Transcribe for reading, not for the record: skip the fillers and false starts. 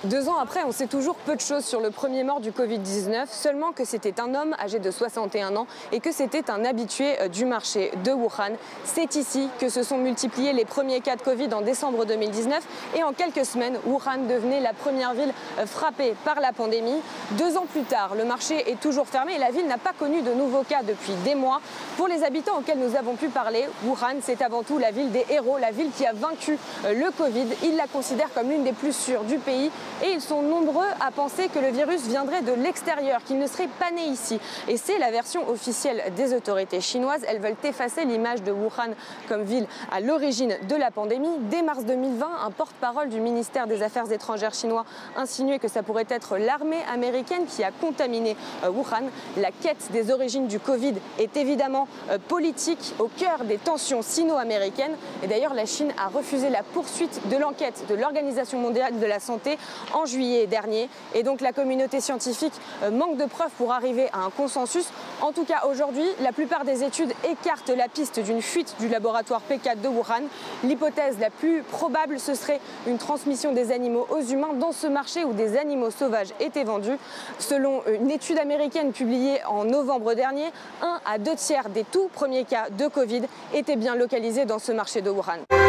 2 ans après, on sait toujours peu de choses sur le premier mort du Covid-19, seulement que c'était un homme âgé de 61 ans et que c'était un habitué du marché de Wuhan. C'est ici que se sont multipliés les premiers cas de Covid en décembre 2019 et en quelques semaines, Wuhan devenait la première ville frappée par la pandémie. 2 ans plus tard, le marché est toujours fermé et la ville n'a pas connu de nouveaux cas depuis des mois. Pour les habitants auxquels nous avons pu parler, Wuhan, c'est avant tout la ville des héros, la ville qui a vaincu le Covid. Ils la considèrent comme l'une des plus sûres du pays. Et ils sont nombreux à penser que le virus viendrait de l'extérieur, qu'il ne serait pas né ici. Et c'est la version officielle des autorités chinoises. Elles veulent effacer l'image de Wuhan comme ville à l'origine de la pandémie. Dès mars 2020, un porte-parole du ministère des Affaires étrangères chinois insinuait que ça pourrait être l'armée américaine qui a contaminé Wuhan. La quête des origines du Covid est évidemment politique, au cœur des tensions sino-américaines. Et d'ailleurs, la Chine a refusé la poursuite de l'enquête de l'Organisation mondiale de la santé en juillet dernier. Et donc la communauté scientifique manque de preuves pour arriver à un consensus. En tout cas, aujourd'hui, la plupart des études écartent la piste d'une fuite du laboratoire P4 de Wuhan. L'hypothèse la plus probable, ce serait une transmission des animaux aux humains dans ce marché où des animaux sauvages étaient vendus. Selon une étude américaine publiée en novembre dernier, 1 à 2 tiers des tout premiers cas de Covid étaient bien localisés dans ce marché de Wuhan.